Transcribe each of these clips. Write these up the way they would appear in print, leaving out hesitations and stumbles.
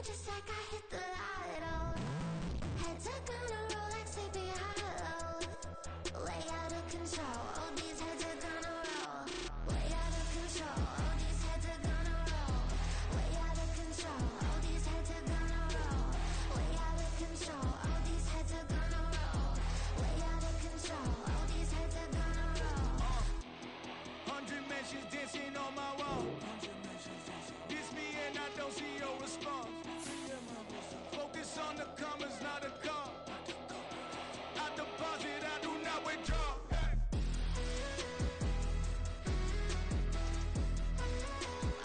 just like I hit the lotto. Head stuck on a roll like Sleepy Hollow. Way out of control, all these heads are gonna roll. Way out of control, all these heads are gonna roll. Way out of control, all these heads are gonna roll. Way out of control, all these heads are gonna roll. Way out of control, all these heads are gonna roll. 100 mentions dancing on my wall. Diss me and I don't see your response. Focus on the commas, not a call. I deposit, I do not withdraw.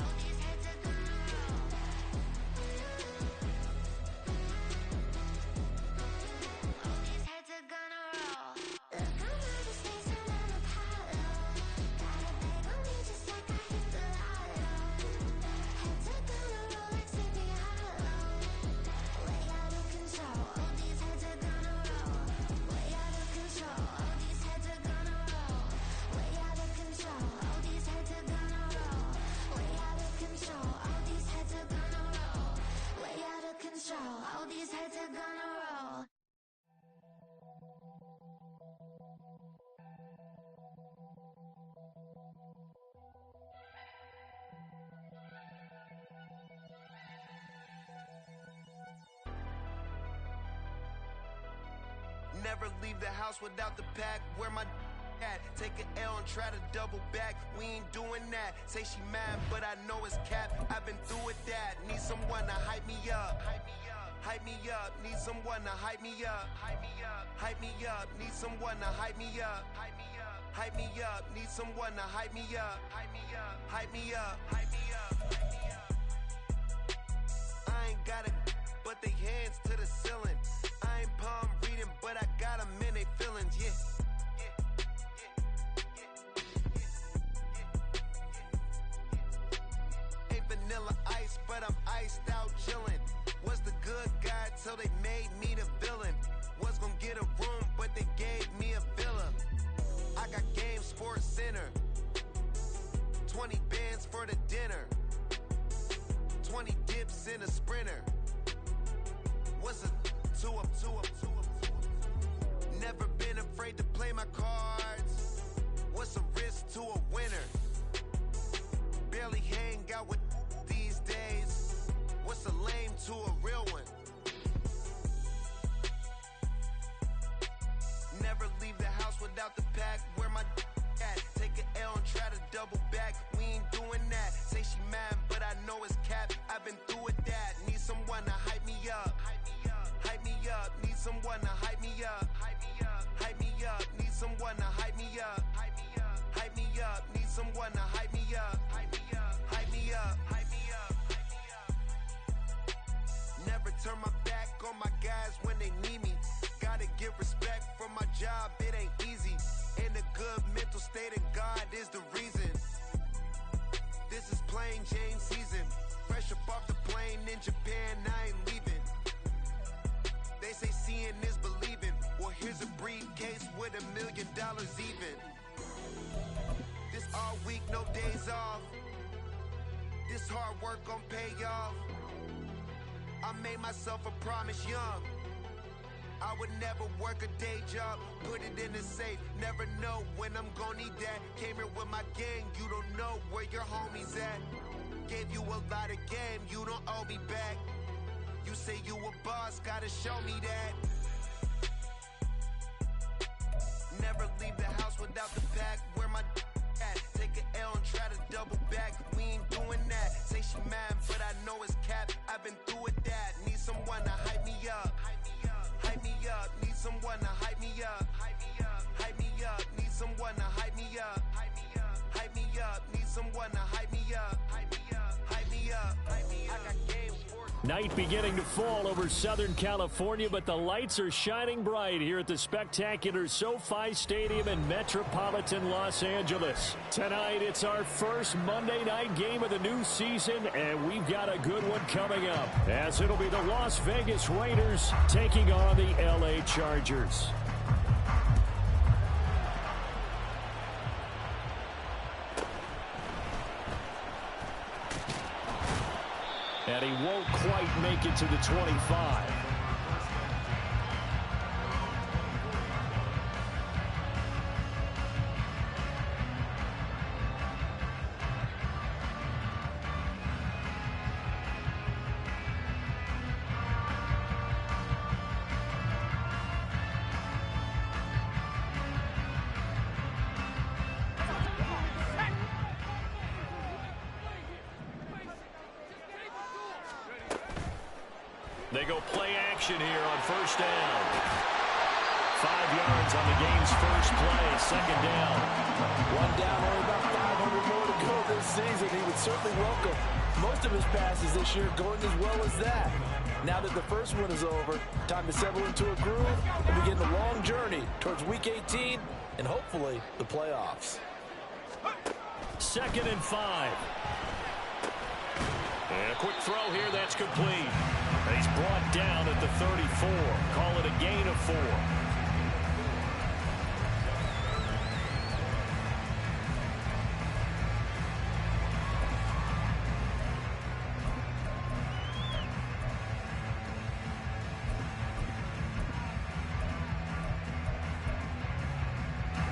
All these heads are gonna roll. All these heads are gonna roll. Look, I'm out of space, I'm on Apollo. Got a bag on me just like I hit the lotto. Heads are gonna roll like Sleepy Hollow. Way out of control, all these heads are gonna roll. Way out of control, all these heads are gonna roll. Way out of control, all these heads are gonna roll. Way out of control, all these heads are gonna roll. Way out of control, all these heads are gonna roll. Never leave the house without the pack. Where my at? Take an L and try to double back. We ain't doing that. Say she mad, but I know it's cap. I've been through with that. Need someone to hype me up. Hype me up. Need someone to hype me up. Hype me up. Need someone to hype me up. Hype me up. Need someone to hype me up. Hype me up. I ain't got it, but they hands to the ceiling. I ain't palm reading, but I got them in they feelings, yeah. Ain't vanilla ice, but I'm iced out chillin'. Was the good guy till they made me the villain. Was gonna get a room, but they gave me a villa. I got Game Sports Center. 20 bands for the dinner. 20 dips in a sprinter. What's a two up? Never been afraid to play my cards. What's a risk to a winner? Barely hang out with these days. What's a lame to a real one? Never leave the house without the pack. Where my at? Take an L and try to double back. We ain't doing that. Say she mad, but I know it's cap. I've been through with that. Need someone to hype me up. Hype me up. Need someone to hype me up. Hype me up. Need someone to hype me up. Hype me up. Need someone to hype me up. Hype me up. Never turn my back on my guys when they need me. Gotta give respect for my job, it ain't easy. In a good mental state and God is the reason. This is plain Jane season. Fresh up off the plane in Japan, I ain't leaving. They say seeing is believing. Well, here's a briefcase with $1 million even. This all week, no days off. This hard work gon' pay off. I made myself a promise young. I would never work a day job, put it in the safe. Never know when I'm gon' need that. Came here with my gang, you don't know where your homies at. Gave you a lot of game, you don't owe me back. You say you a boss, gotta show me that. Never leave the house without the pack. Where my at? Take an L and try to double back. We ain't doing that. Say she mad, but I know it's cap. I've been through with that. Need someone to hype me up. Hype me up. Need someone to hype me up. Hype me up. Need someone to hype me up. Hype me up. Need someone to hype me up. Hype me up. I got Game Sports. Night beginning to fall over Southern California, but the lights are shining bright here at the spectacular SoFi Stadium in metropolitan Los Angeles. Tonight, it's our first Monday night game of the new season, and we've got a good one coming up, as it'll be the Las Vegas Raiders taking on the LA Chargers. And he won't quite make it to the 25. They go play action here on first down. 5 yards on the game's first play, second down. One down, only about 500 more to go this season. He would certainly welcome most of his passes this year going as well as that. Now that the first one is over, time to settle into a groove and begin the long journey towards Week 18 and hopefully the playoffs. 2nd and 5. And a quick throw here, that's complete. And he's brought down at the 34. Call it a gain of 4.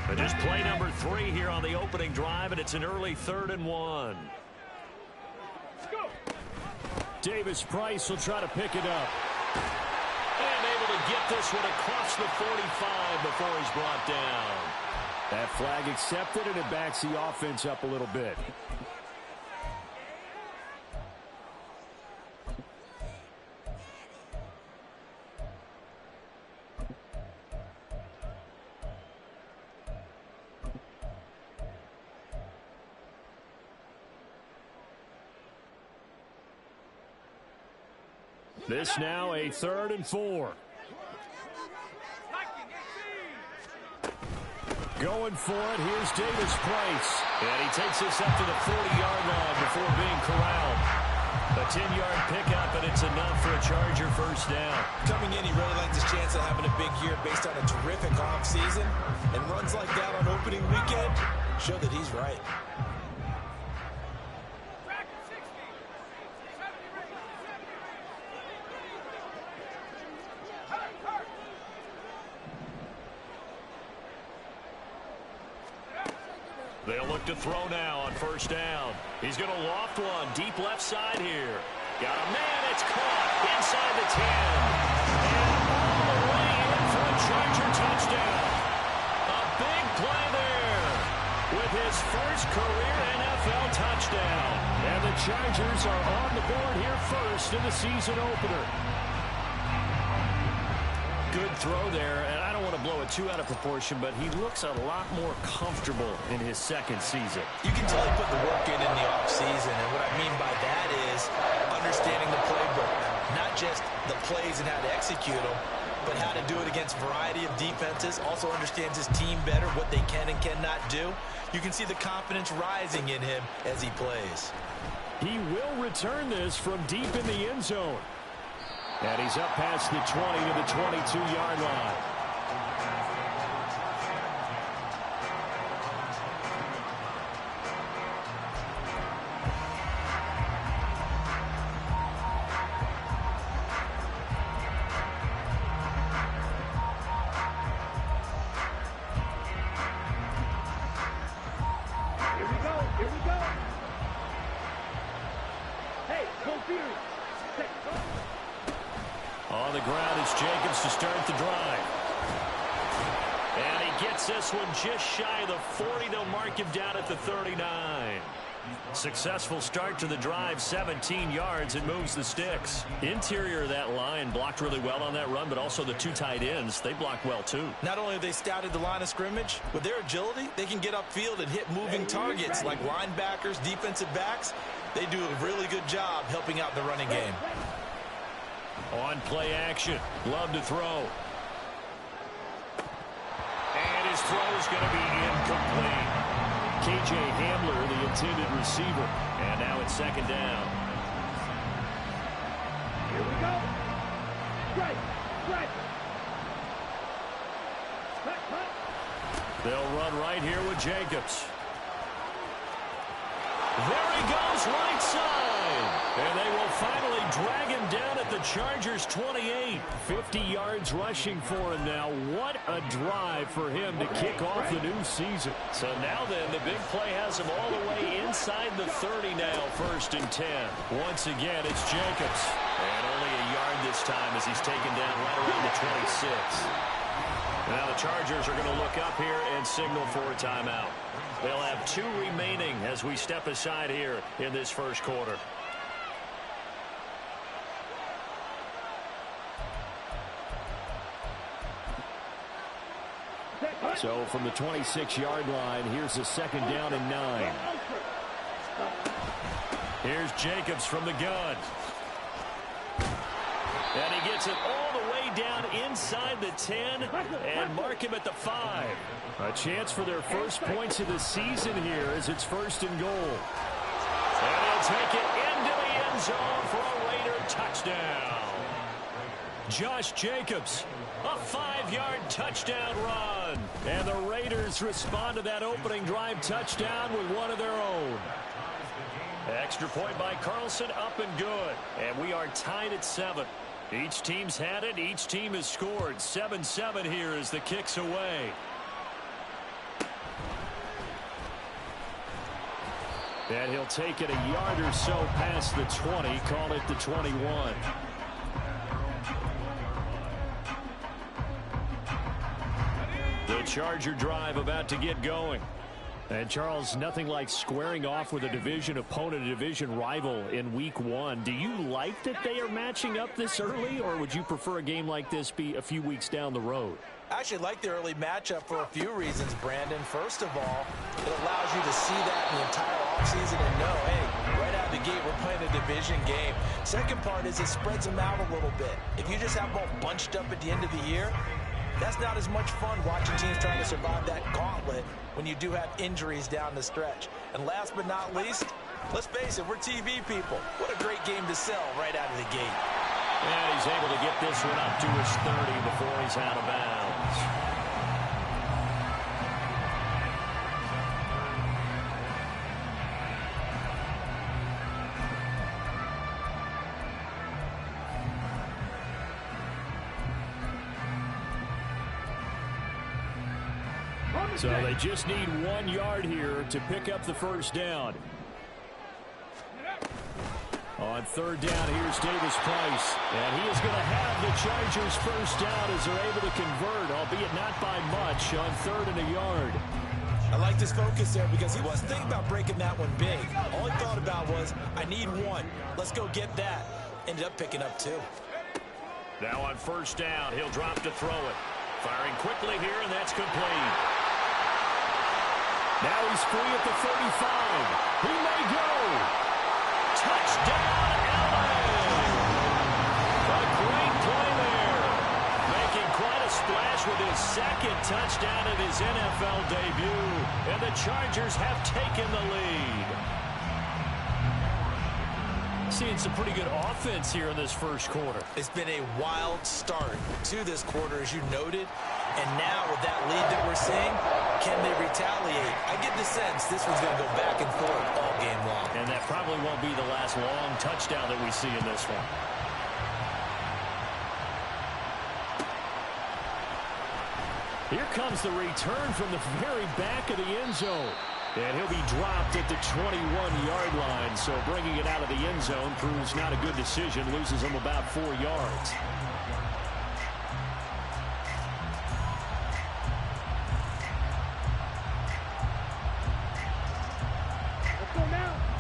But just play number 3 here on the opening drive, and it's an early 3rd and 1. Davis Price will try to pick it up. And able to get this one across the 45 before he's brought down. That flag accepted, and it backs the offense up a little bit. This now a 3rd and 4. Going for it, here's Davis Price. And he takes this up to the 40-yard line before being corralled. A 10-yard pickup, and it's enough for a Charger first down. Coming in, he really liked his chance of having a big year based on a terrific offseason. And runs like that on opening weekend show that he's right. They'll look to throw now on first down. He's going to loft one deep left side here. Got a man, it's caught inside the 10. And all the way in for a Charger touchdown. A big play there with his first career NFL touchdown. And the Chargers are on the board here first in the season opener. Good throw there, and I don't want to blow it too out of proportion, but he looks a lot more comfortable in his second season. You can tell he put the work in the offseason, and what I mean by that is understanding the playbook. Not just the plays and how to execute them, but how to do it against a variety of defenses. Also understands his team better, what they can and cannot do. You can see the confidence rising in him as he plays. He will return this from deep in the end zone. And he's up past the 20 to the 22-yard line. Here we go. Here we go. Hey, go Fury. On the ground is Jacobs to start the drive. And he gets this one just shy of the 40. They'll mark him down at the 39. Successful start to the drive, 17 yards, and moves the sticks. Interior of that line blocked really well on that run, but also the 2 tight ends, they blocked well too. Not only have they scouted the line of scrimmage, with their agility, they can get upfield and hit moving targets like linebackers, defensive backs. They do a really good job helping out the running game. On play action, Love to throw. And his throw is going to be incomplete. K.J. Hamler, the intended receiver. And now it's second down. Here we go. Strike. Strike. They'll run right here with Jacobs. There he goes, right side. And they will finally drag him down at the Chargers' 28. 50 yards rushing for him now. What a drive for him to kick off the new season. So now then, the big play has him all the way inside the 30 now, 1st and 10. Once again, it's Jacobs. And only a yard this time as he's taken down right around the 26. Now the Chargers are going to look up here and signal for a timeout. They'll have 2 remaining as we step aside here in this first quarter. So from the 26-yard line, here's a 2nd down and 9. Here's Jacobs from the gun. And he gets it all the way down inside the 10 and mark him at the 5. A chance for their first points of the season here as it's 1st and goal. And he'll take it into the end zone for a Raider touchdown. Josh Jacobs, a 5-yard touchdown run. And the Raiders respond to that opening drive touchdown with one of their own. Extra point by Carlson, up and good. And we are tied at 7. Each team's had it. Each team has scored. 7-7 here as the kick's away. And he'll take it a yard or so past the 20. Call it the 21. The Charger drive about to get going. And, Charles, nothing like squaring off with a division opponent, a division rival in Week 1. Do you like that they are matching up this early, or would you prefer a game like this be a few weeks down the road? I actually like the early matchup for a few reasons, Brandon. First of all, it allows you to see that in the entire offseason and know, hey, right out of the gate, we're playing a division game. Second part is it spreads them out a little bit. If you just have them all bunched up at the end of the year, that's not as much fun watching teams trying to survive that gauntlet when you do have injuries down the stretch. And last but not least, let's face it, we're TV people. What a great game to sell right out of the gate. And he's able to get this one up to his 30 before he's out of bounds. So they just need 1 yard here to pick up the first down. On 3rd down, here's Davis Price. And he is going to have the Chargers first down as they're able to convert, albeit not by much, on 3rd and a yard. I like this focus there because he wasn't thinking about breaking that one big. All he thought about was, I need 1. Let's go get that. Ended up picking up 2. Now on 1st down, he'll drop to throw it. Firing quickly here, and that's complete. Now he's free at the 35. He may go. Touchdown, LA! A great play there. Making quite a splash with his 2nd touchdown of his NFL debut. And the Chargers have taken the lead. Seeing some pretty good offense here in this first quarter. It's been a wild start to this quarter, as you noted. And now with that lead that we're seeing, can they retaliate? I get the sense this one's going to go back and forth all game long. And that probably won't be the last long touchdown that we see in this one. Here comes the return from the very back of the end zone. And he'll be dropped at the 21-yard line. So bringing it out of the end zone proves not a good decision. Loses him about 4 yards.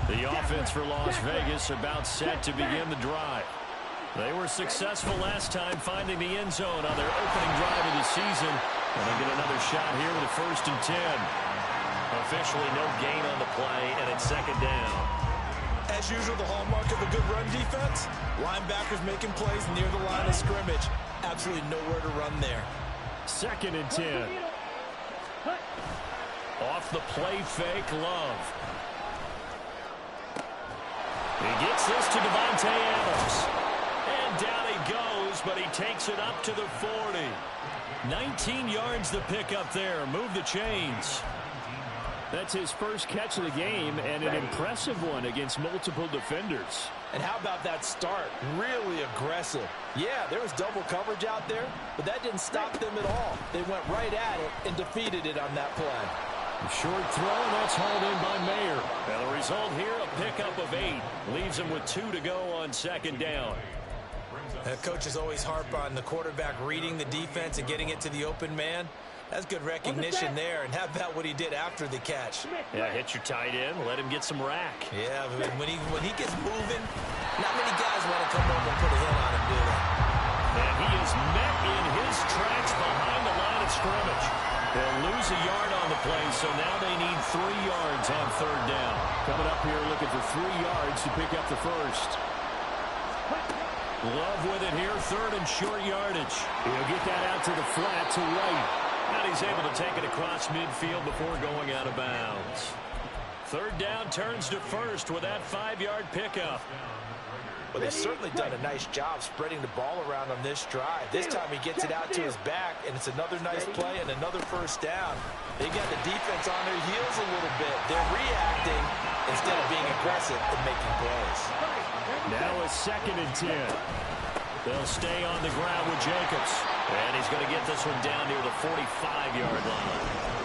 The offense for Las Vegas about set to begin the drive. They were successful last time finding the end zone on their opening drive of the season. And they get another shot here with a 1st and 10. Officially no gain on the play, and it's 2nd down. As usual, the hallmark of a good run defense, linebackers making plays near the line of scrimmage. Absolutely nowhere to run there. 2nd and 10. Off the play fake, Love. He gets this to Devontae Adams. And down he goes, but he takes it up to the 40. 19 yards the pick up there. Move the chains. That's his first catch of the game, and an impressive one against multiple defenders. And how about that start? Really aggressive. Yeah, there was double coverage out there, but that didn't stop them at all. They went right at it and defeated it on that play. Short throw, and that's hauled in by Mayer. And the result here, a pickup of 8. Leaves them with 2 to go on second down. Coaches always harp on the quarterback reading the defense and getting it to the open man. That's good recognition there. And how about what he did after the catch? Yeah, hit your tight end, let him get some rack. Yeah, when he gets moving, not many guys want to come over and put a hit on him, do they? And he is met in his tracks behind the line of scrimmage. They'll lose a yard on the play, so now they need 3 yards on third down. Coming up here looking for 3 yards to pick up the first. Love with it here, third and short yardage. He'll get that out to the flat to right. And he's able to take it across midfield before going out of bounds. Third down turns to first with that 5-yard pickup. Well, they've certainly done a nice job spreading the ball around on this drive. This time he gets it out to his back, and it's another nice play and another first down. They got the defense on their heels a little bit. They're reacting instead of being aggressive and making plays. Now a 2nd and 10. They'll stay on the ground with Jacobs. And he's going to get this one down near the 45-yard line.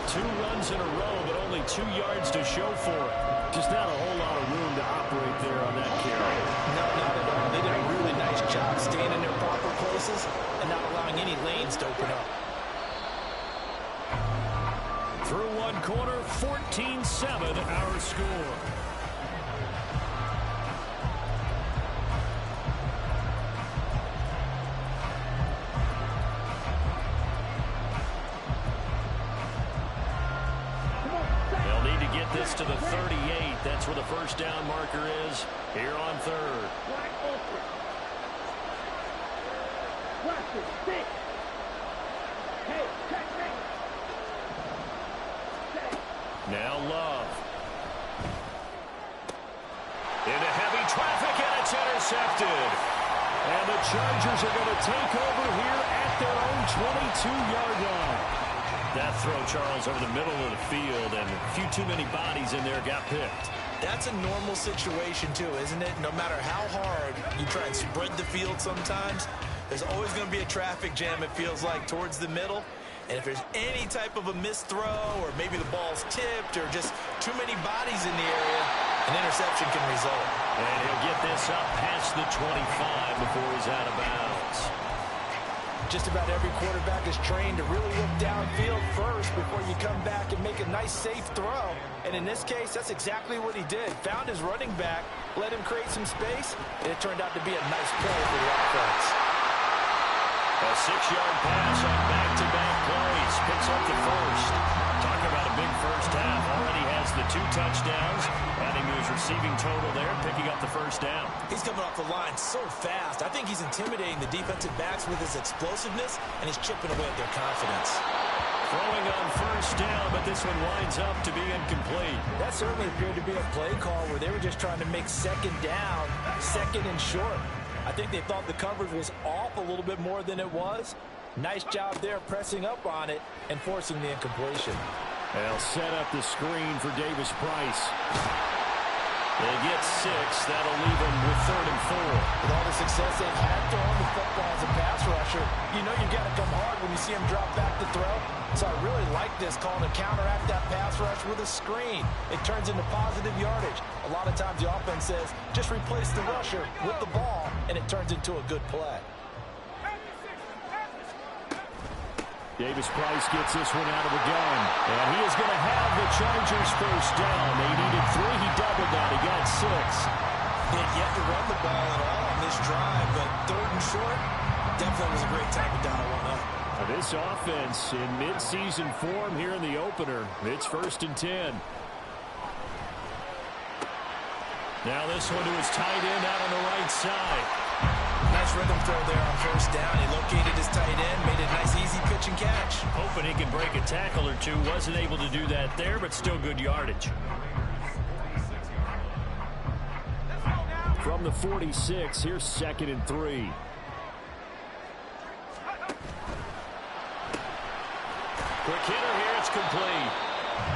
2 runs in a row, but only 2 yards to show for it. Just not a whole lot of room to operate there on that carry. No, not at all. They did a really nice job staying in their proper places and not allowing any lanes to open up. Through one quarter, 14-7 our score. This to the 38. That's where the first down marker is here on third. Now Love. Into heavy traffic, and it's intercepted. And the Chargers are going to take over here at their own 22-yard line. That throw, Charles, over the middle of the field, and a few too many bodies in there got picked. That's a normal situation, too, isn't it? No matter how hard you try and spread the field sometimes, there's always going to be a traffic jam, it feels like, towards the middle. And if there's any type of a missed throw, or maybe the ball's tipped, or just too many bodies in the area, an interception can result. And he'll get this up past the 25 before he's out of bounds. Just about every quarterback is trained to really look downfield first before you come back and make a nice, safe throw. And in this case, that's exactly what he did. Found his running back, let him create some space, and it turned out to be a nice play for the offense. A 6-yard pass on back-to-back plays. Picks up the first. Talking about a big first half. Already has the 2 touchdowns. Adding to his receiving total there, picking up the first down. He's coming off the line so fast. I think he's intimidating the defensive backs with his explosiveness, and he's chipping away at their confidence. Throwing on first down, but this one winds up to be incomplete. That certainly appeared to be a play call where they were just trying to make second down, second and short. I think they thought the coverage was off a little bit more than it was. Nice job there pressing up on it and forcing the incompletion. They'll set up the screen for Davis Price. They get 6. That'll leave them with 3rd and 4. With all the success they've had throwing the football as a pass rusher, you know you've got to come hard when you see him drop back to throw. So I really like this call to counteract that pass rush with a screen. It turns into positive yardage. A lot of times the offense says, just replace the rusher with the ball, and it turns into a good play. Davis Price gets this one out of the gun. And he is going to have the Chargers first down. They needed 3. He doubled that. He got 6. They had yet to run the ball at all on this drive, but 3rd and short definitely was a great time to dial one up. This offense in midseason form here in the opener. It's 1st and 10. Now this one to his tight end out on the right side. Nice rhythm throw there on first down. He located his tight end, made a nice easy pitch and catch. Hoping he can break a tackle or 2. Wasn't able to do that there, but still good yardage. From the 46, here's 2nd and 3. Quick hitter here, it's complete.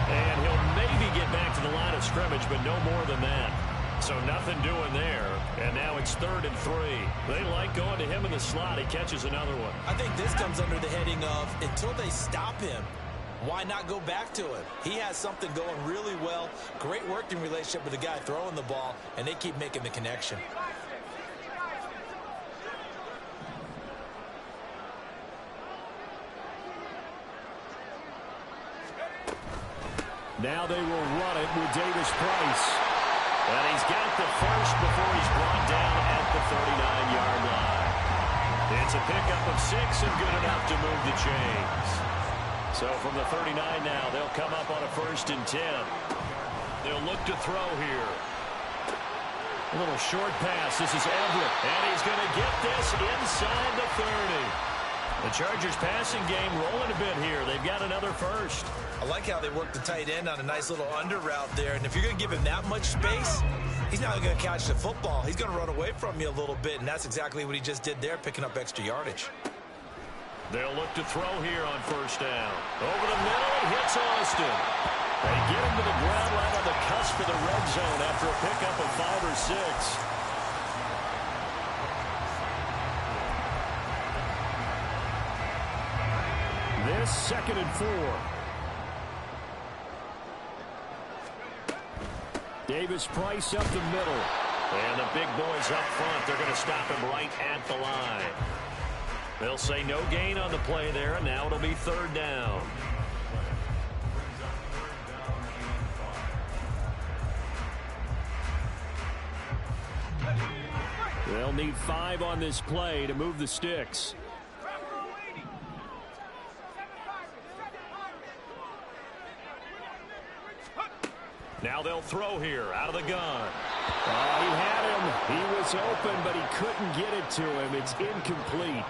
And he'll maybe get back to the line of scrimmage, but no more than that. So nothing doing there, and now it's 3rd and 3. They like going to him in the slot. He catches another one. I think this comes under the heading of until they stop him, why not go back to him? He has something going really well, great working relationship with the guy throwing the ball, and they keep making the connection. Now they will run it with Davis Price. And he's got the first before he's brought down at the 39-yard line. It's a pickup of 6 and good enough to move the chains. So from the 39 now, they'll come up on a 1st and 10. They'll look to throw here. A little short pass. This is Everett. And he's going to get this inside the 30. The Chargers passing game rolling a bit here. They've got another first. I like how they work the tight end on a nice little under route there. And if you're going to give him that much space, he's not going to catch the football. He's going to run away from you a little bit, and that's exactly what he just did there, picking up extra yardage. They'll look to throw here on 1st down. Over the middle, it hits Austin. They get him to the ground right on the cusp of the red zone after a pickup of 5 or 6. This 2nd and 4. Davis Price up the middle. And the big boys up front, they're going to stop him right at the line. They'll say no gain on the play there, and now it'll be 3rd down. They'll need 5 on this play to move the sticks. Now they'll throw here out of the gun. He had him. He was open, but he couldn't get it to him. It's incomplete.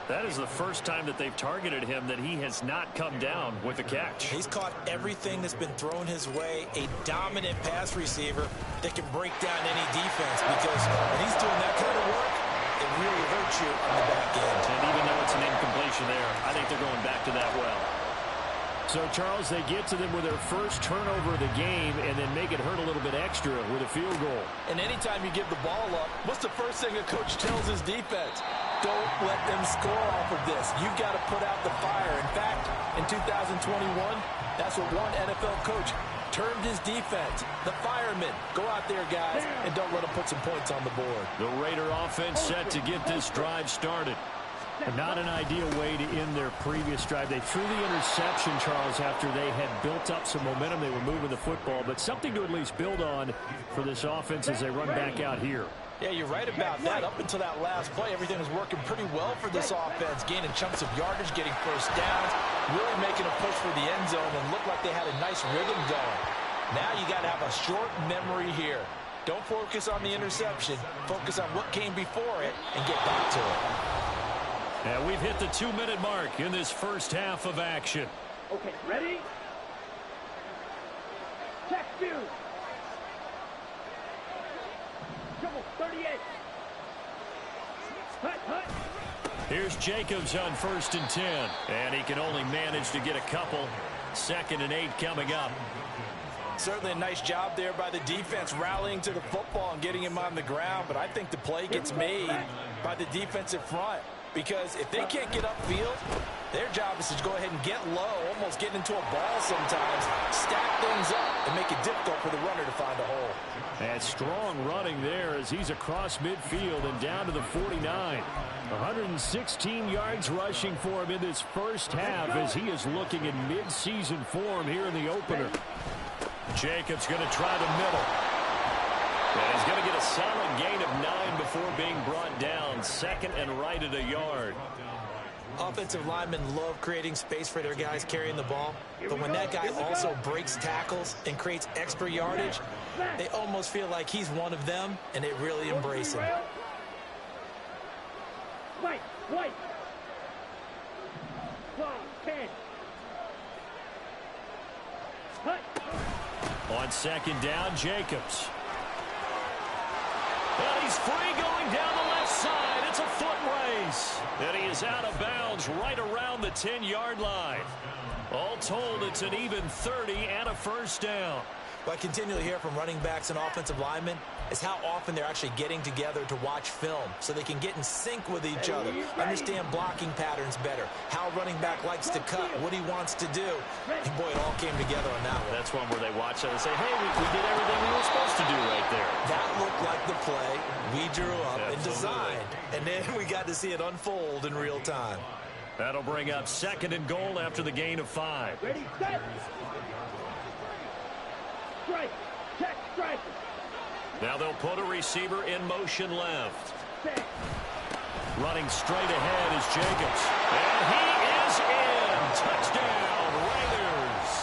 That is the first time that they've targeted him that he has not come down with a catch. He's caught everything that's been thrown his way. A dominant pass receiver that can break down any defense, because when he's doing that kind of work, it really hurts you on the back end. And even though it's an incompletion there, I think they're going back to that well. So, Charles, they get to them with their first turnover of the game and then make it hurt a little bit extra with a field goal. And anytime you give the ball up, what's the first thing a coach tells his defense? Don't let them score off of this. You've got to put out the fire. In fact, in 2021, that's what one NFL coach termed his defense. The firemen. Go out there, guys, and don't let them put some points on the board. The Raider offense set to get this drive started. Not an ideal way to end their previous drive. They threw the interception, Charles, after they had built up some momentum. They were moving the football, but something to at least build on for this offense as they run back out here. Yeah, you're right about that. Up until that last play, everything was working pretty well for this offense, gaining chunks of yardage, getting first downs, really making a push for the end zone, and looked like they had a nice rhythm going. Now you got to have a short memory here. Don't focus on the interception. Focus on what came before it and get back to it. And we've hit the 2-minute mark in this first half of action. Okay, ready? Check 2. Trouble 38. Hut. Here's Jacobs on 1st and 10. And he can only manage to get a couple. 2nd and 8 coming up. Certainly a nice job there by the defense rallying to the football and getting him on the ground. But I think the play gets made by the defensive front. Because if they can't get upfield, their job is to go ahead and get low, almost get into a ball sometimes, stack things up, and make it difficult for the runner to find a hole. And strong running there as he's across midfield and down to the 49. 116 yards rushing for him in this first half as he is looking in mid-season form here in the opener. Jacobs going to try the middle. And he's going to get a solid gain of 9 before being brought down. 2nd and right at a yard. Offensive linemen love creating space for their guys carrying the ball. But when that guy also breaks tackles and creates extra yardage, they almost feel like he's one of them, and they really embrace him. White. 10. Hut. On 2nd down, Jacobs. And he's free going down the left side. It's a foot race. And he is out of bounds right around the 10-yard line. All told, it's an even 30 and a first down. What I continually hear from running backs and offensive linemen is how often they're actually getting together to watch film so they can get in sync with each other, understand blocking patterns better, how running back likes to cut, what he wants to do. And boy, it all came together on that one. That's one where they watch that and say, hey, we did everything we were supposed to do right there. That looked like the play we drew up and designed. And then we got to see it unfold in real time. That'll bring up 2nd and goal after the gain of 5. Ready, set. Strike. Check, strike. Now they'll put a receiver in motion left. Set. Running straight ahead is Jacobs. And he is in. Touchdown, Raiders.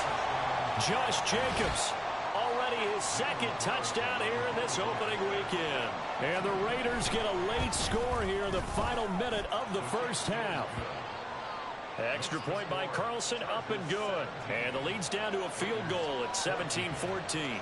Josh Jacobs, already his 2nd touchdown here in this opening weekend. And the Raiders get a late score here in the final minute of the first half. Extra point by Carlson, up and good. And the lead's down to a field goal at 17-14.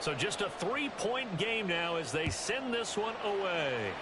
So just a 3-point game now as they send this one away.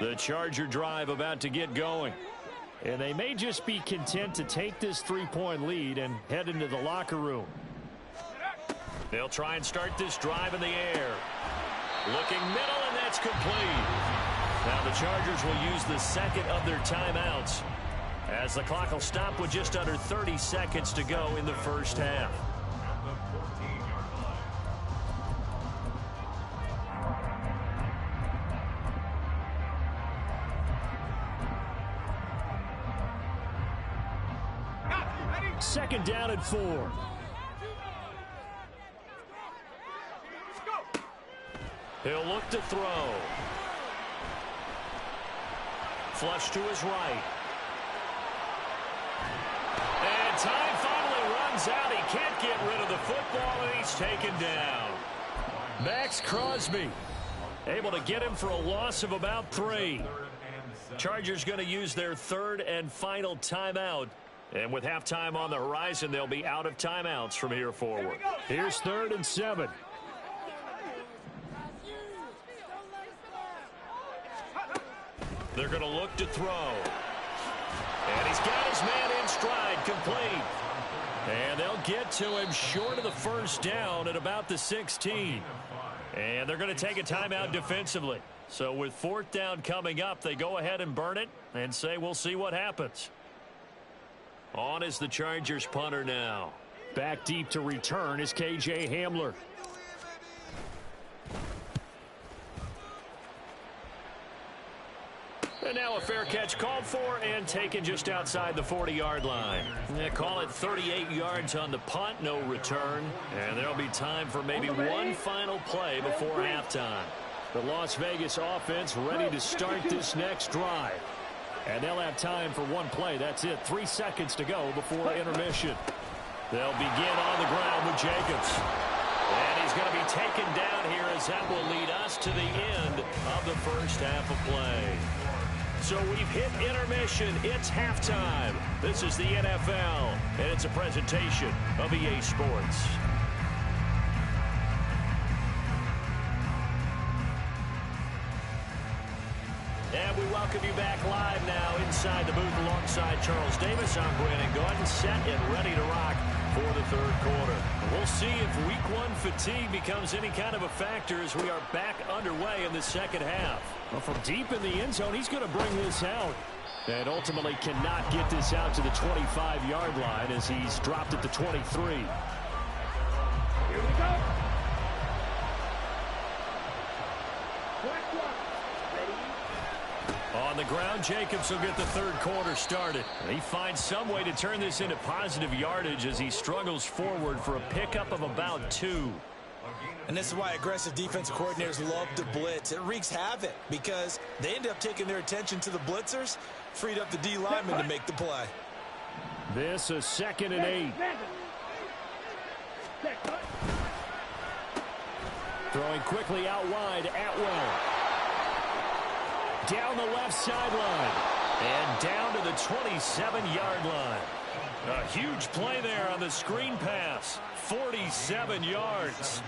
The Charger drive about to get going. And they may just be content to take this 3-point lead and head into the locker room. They'll try and start this drive in the air. Looking middle, and that's complete. Now the Chargers will use the 2nd of their timeouts as the clock will stop with just under 30 seconds to go in the first half. Second down and 4. He'll look to throw. Flush to his right. And time finally runs out. He can't get rid of the football, and he's taken down. Max Crosby able to get him for a loss of about 3. Chargers going to use their 3rd and final timeout. And with halftime on the horizon, they'll be out of timeouts from here forward. Here's 3rd and 7. They're going to look to throw. And he's got his man in stride, complete. And they'll get to him short of the first down at about the 16. And they're going to take a timeout defensively. So with 4th down coming up, they go ahead and burn it and say we'll see what happens. On is the Chargers punter now. Back deep to return is K.J. Hamler. And now a fair catch called for and taken just outside the 40-yard line. They call it 38 yards on the punt, no return. And there'll be time for maybe one final play before halftime. The Las Vegas offense ready to start this next drive. And they'll have time for one play. That's it. 3 seconds to go before intermission. They'll begin on the ground with Jacobs. And he's going to be taken down here as that will lead us to the end of the first half of play. So we've hit intermission. It's halftime. This is the NFL, and it's a presentation of EA Sports. And we welcome you back live now inside the booth alongside Charles Davis. I'm Brandon Gordon, set and ready to rock for the third quarter. We'll see if week one fatigue becomes any kind of a factor as we are back underway in the second half. Well, from deep in the end zone, he's going to bring this out. And ultimately cannot get this out to the 25-yard line as he's dropped at the 23. Here we go. On the ground, Jacobs will get the third quarter started. He finds some way to turn this into positive yardage as he struggles forward for a pickup of about 2. And this is why aggressive defensive coordinators love to blitz. It wreaks havoc because they end up taking their attention to the blitzers, freed up the D lineman to make the play. This is 2nd and 8. Throwing quickly out wide, Atwell. Down the left sideline. And down to the 27-yard line. A huge play there on the screen pass. 47 yards.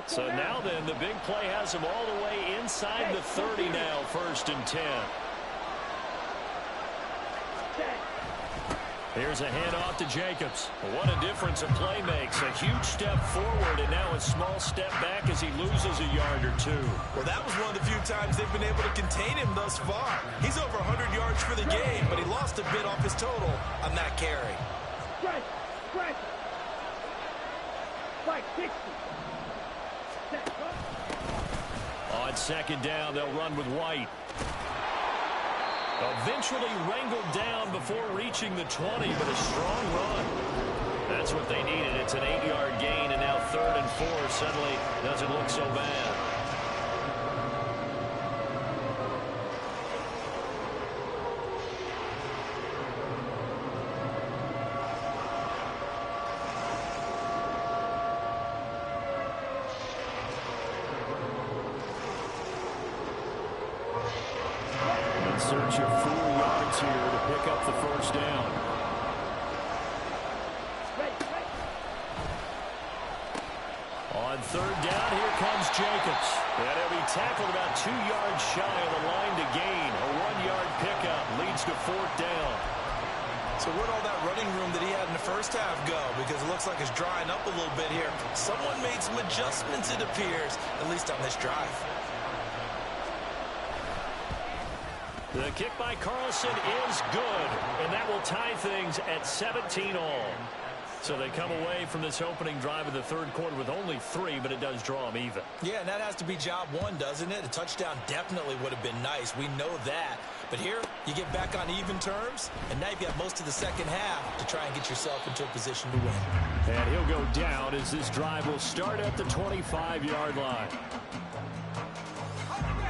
So now then, the big play has him all the way inside the 30 now, 1st and 10. Here's a handoff to Jacobs. What a difference a play makes. A huge step forward and now a small step back as he loses a yard or 2. Well, that was one of the few times they've been able to contain him thus far. He's over 100 yards for the game, but he lost a bit off his total on that carry. Strike 60. On 2nd down, they'll run with White. Eventually wrangled down before reaching the 20, but a strong run. That's what they needed. It's an 8-yard gain, and now 3rd and 4 suddenly doesn't look so bad. Search of 4 yards here to pick up the 1st down. On 3rd down, here comes Jacobs. And he'll be tackled about 2 yards shy of the line to gain. A 1-yard pickup leads to 4th down. So where'd all that running room that he had in the first half go? Because it looks like it's drying up a little bit here. Someone made some adjustments, it appears, at least on this drive. The kick by Carlson is good, and that will tie things at 17 all. So they come away from this opening drive of the third quarter with only 3, but it does draw them even. Yeah, and that has to be job 1, doesn't it? A touchdown definitely would have been nice. We know that. But here, you get back on even terms, and now you've got most of the second half to try and get yourself into a position to win. And he'll go down as this drive will start at the 25-yard line.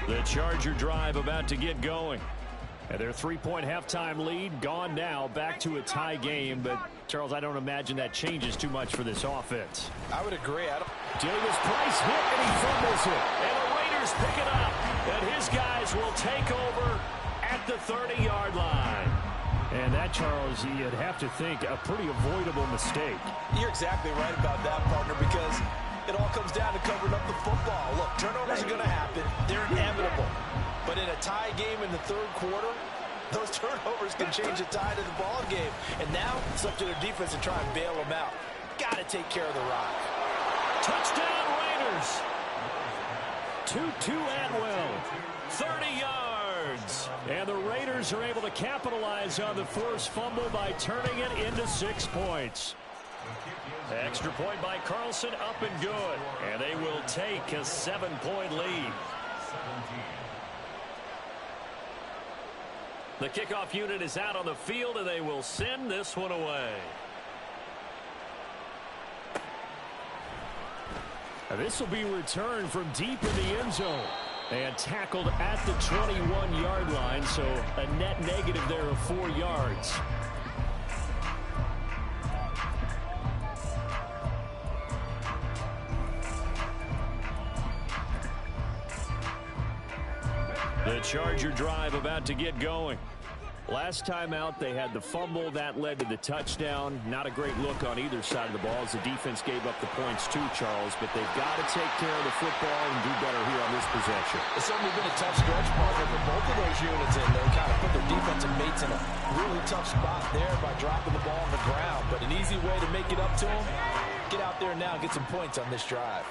The Charger drive about to get going. And their 3-point halftime lead gone now, back to a tie game. But, Charles, I don't imagine that changes too much for this offense. I would agree. Davis Price hit, and he fumbles it. And the Raiders pick it up. And his guys will take over at the 30-yard line. And that, Charles, you'd have to think a pretty avoidable mistake. You're exactly right about that, partner, because it all comes down to covering up the football. Look, turnovers are going to happen. They're inevitable. But in a tie game in the third quarter, those turnovers can change the tide of the ball game. And now it's up to their defense to try and bail them out. Got to take care of the rock. Touchdown Raiders. Tutu Atwell, 30 yards. And the Raiders are able to capitalize on the forced fumble by turning it into 6 points. Extra point by Carlson, up and good. And they will take a 7-point lead. The kickoff unit is out on the field, and they will send this one away. And this will be returned from deep in the end zone. And tackled at the 21-yard line, so a net negative there of 4 yards. The Charger drive about to get going. Last time out, they had the fumble. That led to the touchdown. Not a great look on either side of the ball as the defense gave up the points too, Charles. But they've got to take care of the football and do better here on this possession. It's certainly been a tough stretch, partner, for both of those units, and they kind of put their defensive mates in a really tough spot there by dropping the ball on the ground. But an easy way to make it up to them, get out there now and get some points on this drive.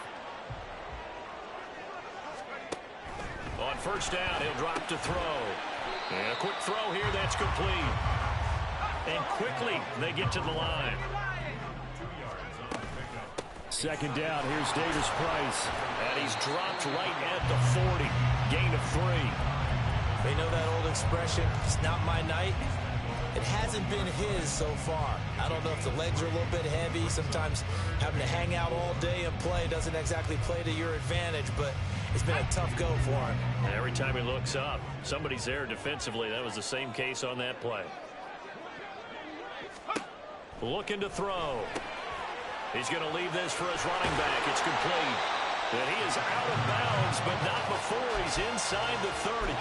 On first down, he'll drop to throw. And a quick throw here, that's complete. And quickly, they get to the line. Second down, here's Davis Price. And he's dropped right at the 40. Gain of 3. They know that old expression, it's not my night. It hasn't been his so far. I don't know if the legs are a little bit heavy. Sometimes having to hang out all day and play doesn't exactly play to your advantage, but it's been a tough go for him. Every time he looks up, somebody's there defensively. That was the same case on that play. Looking to throw. He's going to leave this for his running back. It's complete. And he is out of bounds, but not before he's inside the 30.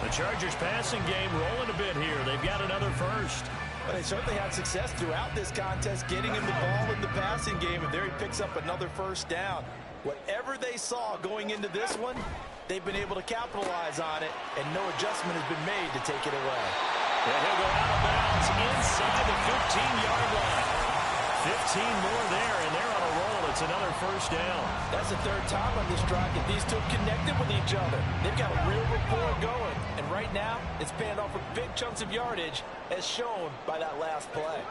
The Chargers passing game rolling a bit here. They've got another first. Well, they certainly had success throughout this contest getting him the ball in the passing game, and there he picks up another first down. Whatever they saw going into this one, they've been able to capitalize on it, and no adjustment has been made to take it away. And he'll go out of bounds inside the 15-yard line. 15 more there, and they're on a roll. It's another first down. That's the third time on this drive that these two have connected with each other. They've got a real rapport going, and right now it's paying off with big chunks of yardage, as shown by that last play.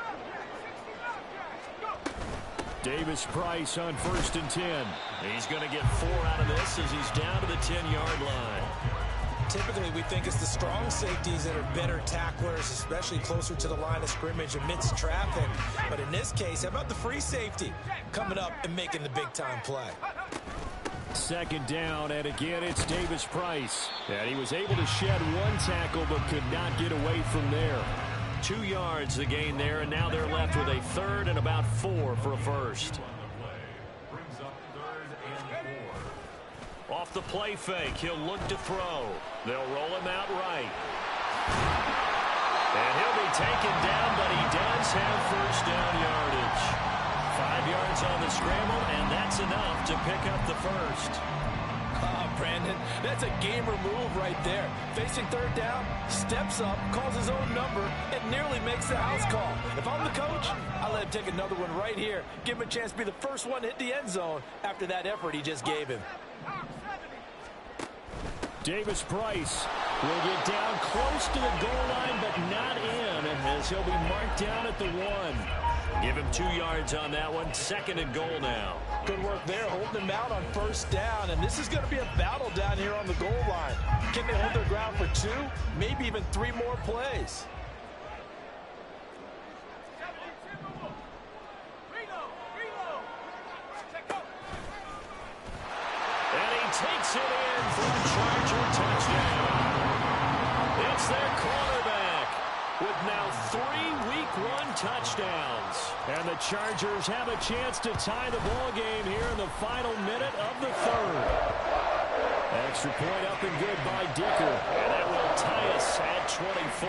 Davis Price on first and 10. He's going to get 4 out of this as he's down to the 10-yard line. Typically, we think it's the strong safeties that are better tacklers, especially closer to the line of scrimmage amidst traffic. But in this case, how about the free safety coming up and making the big-time play? Second down, and again, it's Davis Price. And he was able to shed 1 tackle, but could not get away from there. 2 yards the gain there, and now they're left with a third and about 4 for a first. Off the play fake, he'll look to throw. They'll roll him out right. And he'll be taken down, but he does have first down yardage. 5 yards on the scramble, and that's enough to pick up the first. Brandon, that's a gamer move right there. Facing third down, steps up, calls his own number, and nearly makes the house call. If I'm the coach, I'll let him take another one right here. Give him a chance to be the first one to hit the end zone after that effort he just gave him. Davis Price will get down close to the goal line, but not in, as he'll be marked down at the 1. Give him 2 yards on that one. Second and goal now. Good work there, holding him out on first down, and this is going to be a battle down here on the goal line. Can they hold their ground for 2, maybe even 3 more plays? Takes it in for a Charger touchdown. It's their quarterback with now 3 Week 1 touchdowns. And the Chargers have a chance to tie the ball game here in the final minute of the third. Extra point up and good by Dicker. And that will tie us at 24.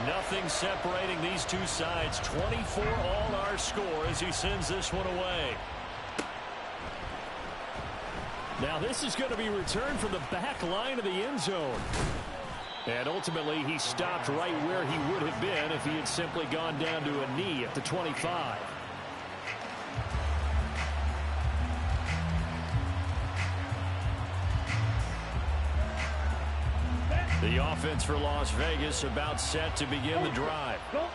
Nothing separating these two sides. 24 all our score as he sends this one away. Now this is going to be returned from the back line of the end zone. And ultimately he stopped right where he would have been if he had simply gone down to a knee at the 25. The offense for Las Vegas about set to begin the drive. Well,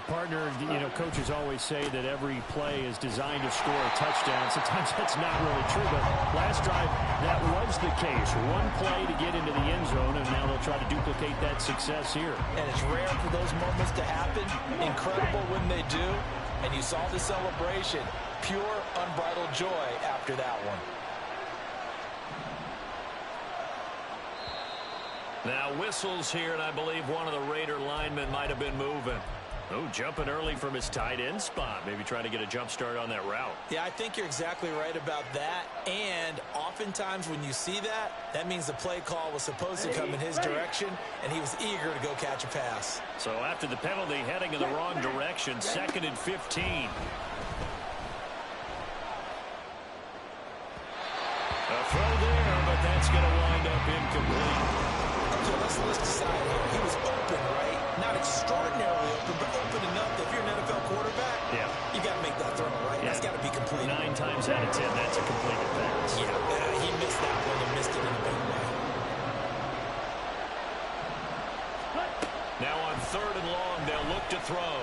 partner, you know, coaches always say that every play is designed to score a touchdown. Sometimes that's not really true, but last drive, that was the case. 1 play to get into the end zone, and now they'll try to duplicate that success here. And it's rare for those moments to happen. Incredible when they do. And you saw the celebration. Pure, unbridled joy after that one. Now whistles here, and I believe one of the Raider linemen might have been moving. Oh, jumping early from his tight end spot. Maybe trying to get a jump start on that route. Yeah, I think you're exactly right about that. And oftentimes when you see that, that means the play call was supposed to come in his direction, and he was eager to go catch a pass. So after the penalty, heading in the wrong direction, 2nd and 15. A throw there, but that's going to wind up incomplete. Okay, let's decide here. He was open, right? Not extraordinarily open, but open enough that if you're an NFL quarterback, you got to make that throw, right? That's got to be complete. 9 times out of 10, that's a completed pass. Yeah, he missed that one and missed it in a big way. Now on 3rd and long, they'll look to throw.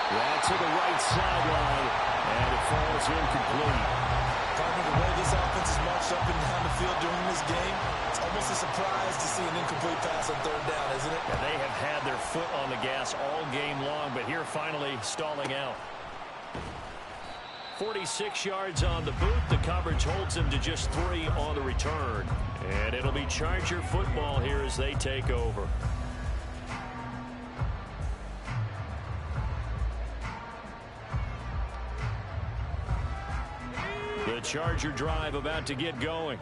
That's to the right sideline, and it falls incomplete. Partner, the way this offense is marched up and down the field during this game, it's almost a surprise to see an incomplete pass on 3rd down, isn't it? Yeah, they have had their foot on the gas all game long, but here finally stalling out. 46 yards on the boot. The coverage holds him to just 3 on the return. And it'll be Charger football here as they take over. The Charger drive about to get going.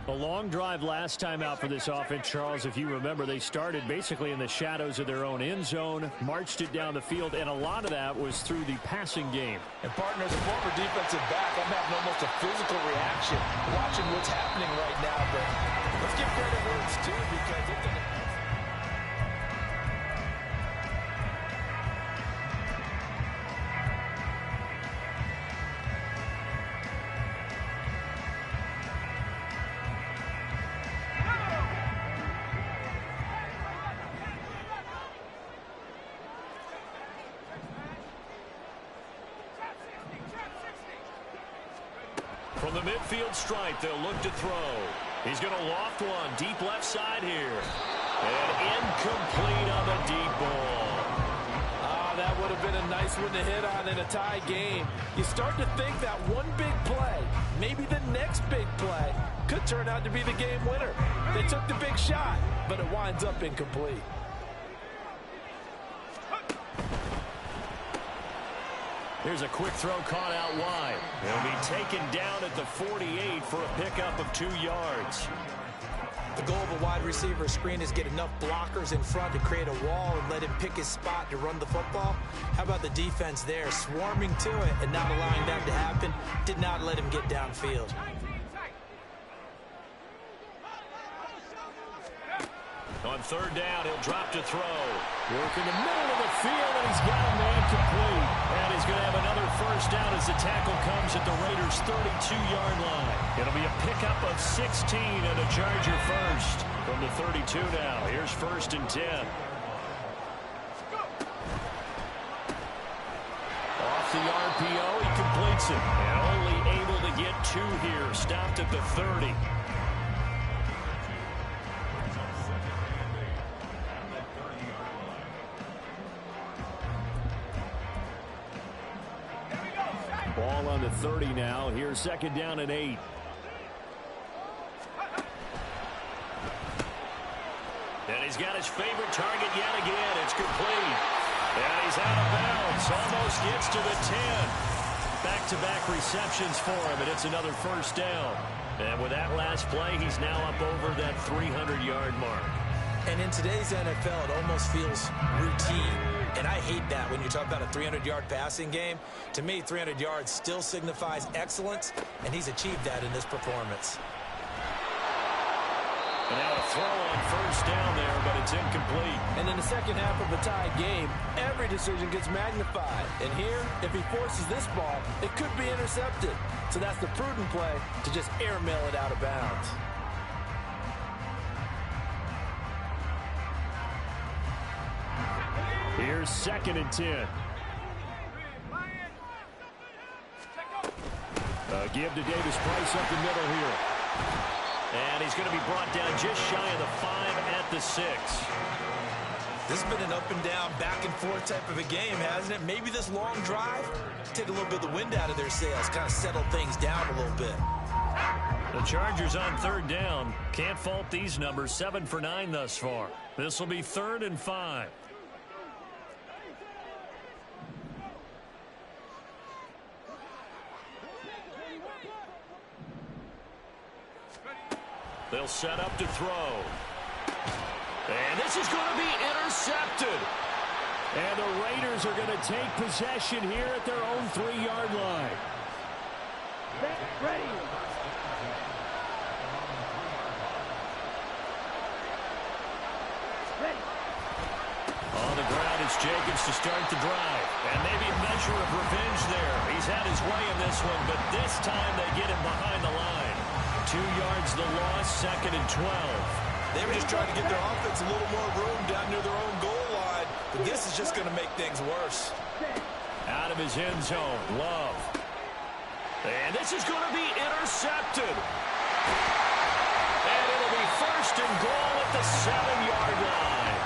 A long drive last time out for this offense, Charles. If you remember, they started basically in the shadows of their own end zone, marched it down the field, and a lot of that was through the passing game. And partner, as a former defensive back, I'm having almost a physical reaction watching what's happening right now. But let's give credit where it's due because it's an From the midfield stripe, they'll look to throw. He's going to loft one deep left side here. And incomplete on the deep ball. That would have been a nice one to hit on in a tie game. You start to think that one big play, maybe the next big play, could turn out to be the game winner. They took the big shot, but it winds up incomplete. Here's a quick throw caught out wide. He'll be taken down at the 48 for a pickup of 2 yards. The goal of a wide receiver screen is get enough blockers in front to create a wall and let him pick his spot to run the football. How about the defense there, swarming to it and not allowing that to happen? Did not let him get downfield. On 3rd down, he'll drop to throw. Work in the middle of the field, and he's got a man complete. And he's going to have another 1st down as the tackle comes at the Raiders' 32-yard line. It'll be a pickup of 16 and a Charger first. From the 32 now, here's 1st and 10. Off the RPO, he completes it. And only able to get 2 here, stopped at the 30. Ball on the 30 now. Here's 2nd down and 8. And he's got his favorite target yet again. It's complete. And he's out of bounds. Almost gets to the 10. Back-to-back receptions for him, and it's another 1st down. And with that last play, he's now up over that 300-yard mark. And in today's NFL, it almost feels routine. And I hate that when you talk about a 300-yard passing game. To me, 300 yards still signifies excellence, and he's achieved that in this performance. And now a throw on 1st down there, but it's incomplete. And in the second half of a tie game, every decision gets magnified. And here, if he forces this ball, it could be intercepted. So that's the prudent play to just airmail it out of bounds. Here's 2nd and 10. Give to Davis Price up the middle here. And he's going to be brought down just shy of the 5 at the 6. This has been an up and down, back and forth type of a game, hasn't it? Maybe this long drive, take a little bit of the wind out of their sails, kind of settle things down a little bit. The Chargers on 3rd down. Can't fault these numbers. 7 for 9 thus far. This will be 3rd and 5. They'll set up to throw. And this is going to be intercepted. And the Raiders are going to take possession here at their own 3-yard line. Ready. On the ground, it's Jacobs to start the drive. And maybe a measure of revenge there. He's had his way in this one, but this time they get him behind the line. 2 yards the loss, 2nd and 12. They were just trying to get their offense a little more room down near their own goal line. But this is just going to make things worse. Out of his end zone, Love. And this is going to be intercepted. And it'll be 1st and goal at the 7-yard line.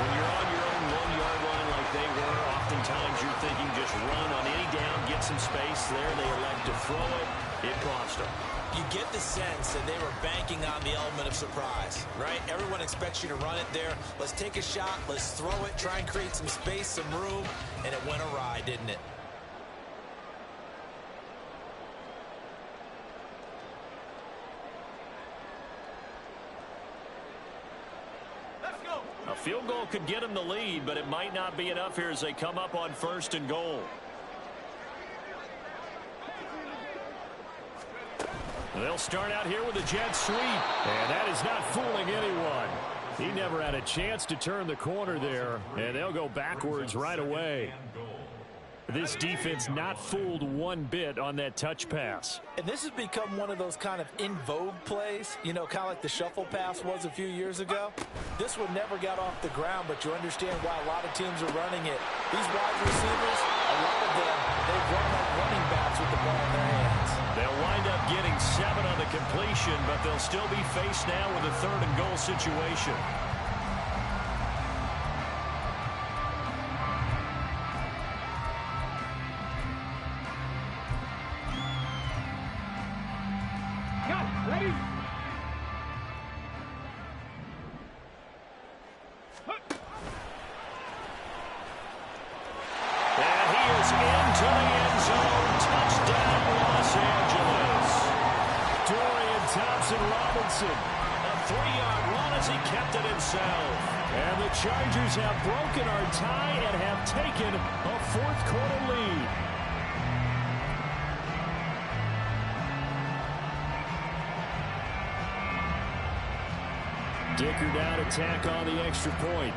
When you're on your own 1-yard line like they were, oftentimes you're thinking just run on any down, get some space there. They elect to throw it. It cost them. You get the sense that they were banking on the element of surprise, right? Everyone expects you to run it there. Let's take a shot. Let's throw it. Try and create some space, some room. And it went awry, didn't it? A field goal could get them the lead, but it might not be enough here as they come up on 1st and goal. They'll start out here with a jet sweep, and that is not fooling anyone. He never had a chance to turn the corner there, and they'll go backwards right away. This defense not fooled one bit on that touch pass. And this has become one of those kind of in vogue plays, you know, kind of like the shuffle pass was a few years ago. This one never got off the ground, but you understand why a lot of teams are running it. These wide receivers, a lot of them, they've run like running backs with the ball in their hands. They'll wind up getting 7 on the completion, but they'll still be faced now with a 3rd and goal situation. Ready. And he is into the end zone. Touchdown, Los Angeles. Dorian Thompson-Robinson. A 3-yard run as he kept it himself. And the Chargers have broken our tie and have taken a 4th quarter lead. Dicker down attack on the extra point.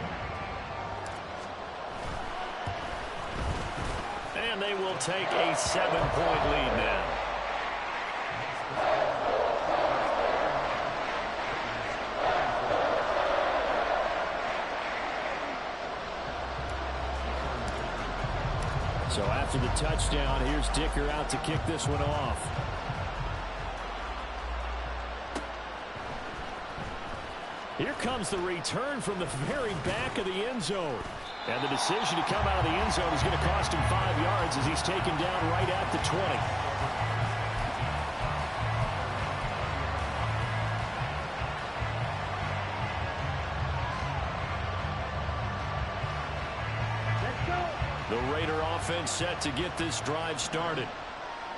And they will take a 7-point lead now. So after the touchdown, here's Dicker out to kick this one off. Here comes the return from the very back of the end zone. And the decision to come out of the end zone is going to cost him 5 yards as he's taken down right at the 20. The Raider offense set to get this drive started.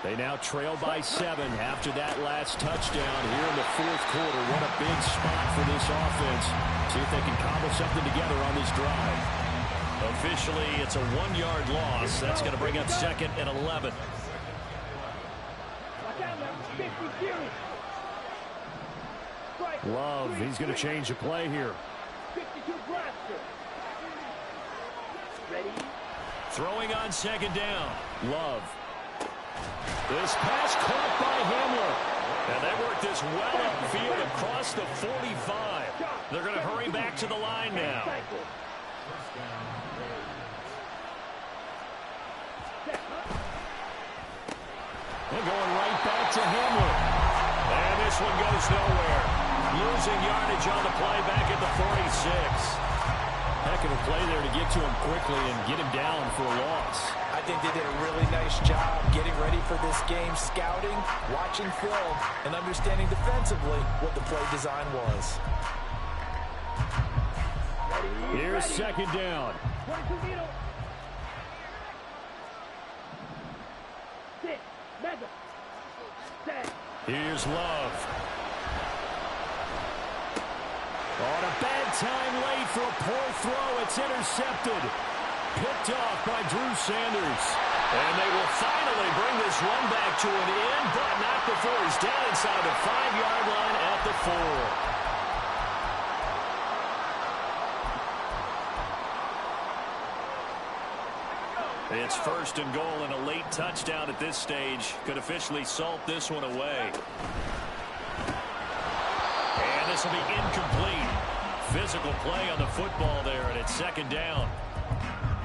They now trail by 7 after that last touchdown here in the 4th quarter. What a big spot for this offense. See if they can cobble something together on this drive. Officially, it's a 1-yard loss. That's going to bring up 2nd and 11. Love, he's going to change the play here. Throwing on 2nd down. Love. This pass caught by Hamler. And they work this well upfield across the 45. They're going to hurry back to the line now. They're going right back to Hamler. And this one goes nowhere. Losing yardage on the play back at the 46. Heck of a play there to get to him quickly and get him down for a loss. I think they did a really nice job getting ready for this game, scouting, watching film, and understanding defensively what the play design was. Here's 2nd down. Here's Love. On a bad time late for a poor throw. It's intercepted. Picked off by Drew Sanders. And they will finally bring this run back to an end, but not before he's down inside the 5-yard line at the 4. It's first and goal, and a late touchdown at this stage could officially salt this one away. And this will be incomplete. Physical play on the football there, and it's second down.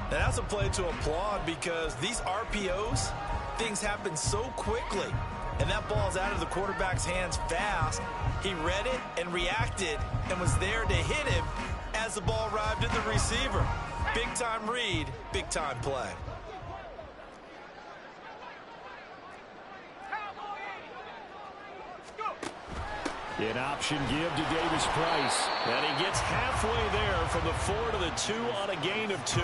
And that's a play to applaud because these RPOs, things happen so quickly. And that ball's out of the quarterback's hands fast. He read it and reacted and was there to hit him as the ball arrived at the receiver. Big-time read, big-time play. An option give to Davis Price. And he gets halfway there from the 4 to the 2 on a gain of 2.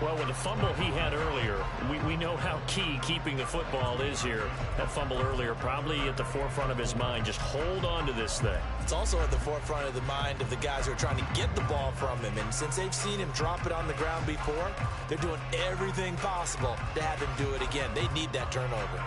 Well, with the fumble he had earlier, we know how key keeping the football is here. That fumble earlier probably at the forefront of his mind. Just hold on to this thing. It's also at the forefront of the mind of the guys who are trying to get the ball from him. And since they've seen him drop it on the ground before, they're doing everything possible to have him do it again. They need that turnover.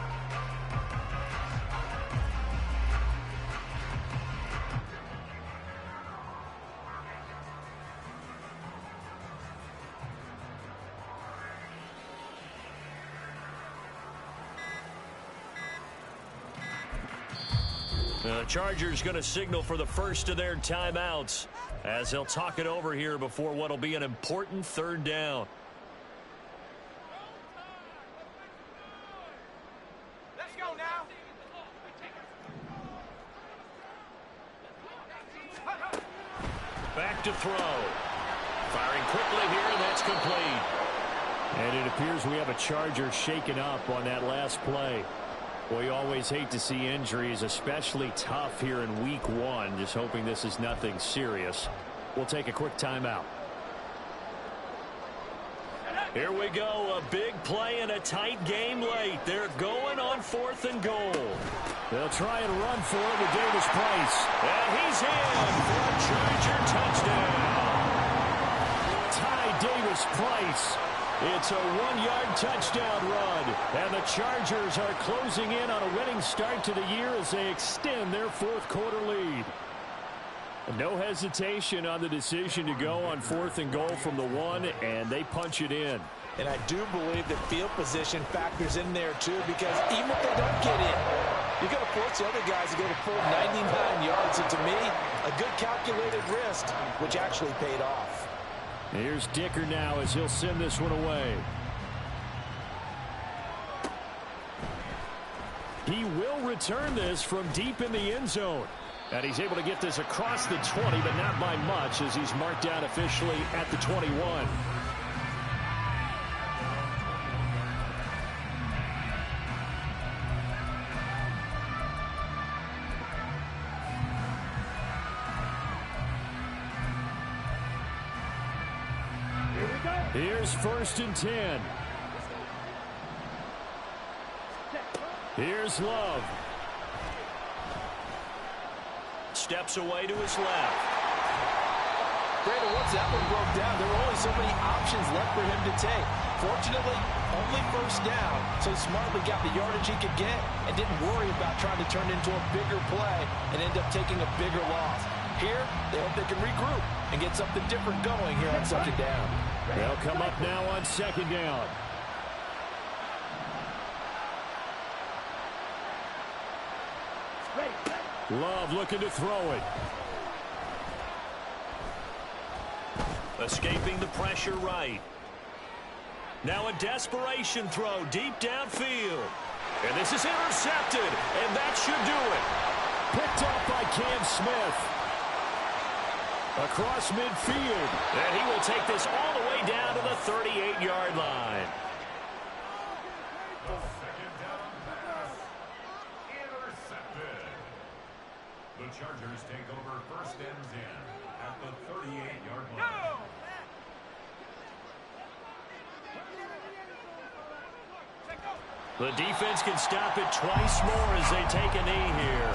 The Chargers going to signal for the first of their timeouts as they'll talk it over here before what will be an important third down. Let's go now. Back to throw. Firing quickly here, and that's complete. And it appears we have a Charger shaken up on that last play. We always hate to see injuries, especially tough here in week 1. Just hoping this is nothing serious. We'll take a quick timeout. Here we go. A big play and a tight game late. They're going on 4th and goal. They'll try and run for it with Davis Price. And he's in for a Charger touchdown. Ty Davis Price. It's a 1-yard touchdown run, and the Chargers are closing in on a winning start to the year as they extend their 4th quarter lead. No hesitation on the decision to go on 4th and goal from the 1, and they punch it in. And I do believe that field position factors in there too, because even if they don't get in, you're going to force the other guys to go to full 99 yards. And to me, a good calculated risk, which actually paid off. Here's Dicker now as he'll send this one away. He will return this from deep in the end zone. And he's able to get this across the 20, but not by much as he's marked down officially at the 21. Here's 1st and 10. Here's Love. Steps away to his left. Brandon, once that one broke down, there were only so many options left for him to take. Fortunately, only 1st down, so he smartly got the yardage he could get and didn't worry about trying to turn it into a bigger play and end up taking a bigger loss. Here, they hope they can regroup and get something different going here on 2nd down. They'll come up now on 2nd down. Love looking to throw it. Escaping the pressure right. Now a desperation throw deep downfield. And this is intercepted, and that should do it. Picked up by Cam Smith. Across midfield. And he will take this all the way down to the 38-yard line. The Chargers take over 1st and 10 at the 38-yard line. The defense can stop it twice more as they take a knee here.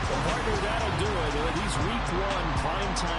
Well, partner, that'll do it. These week one primetime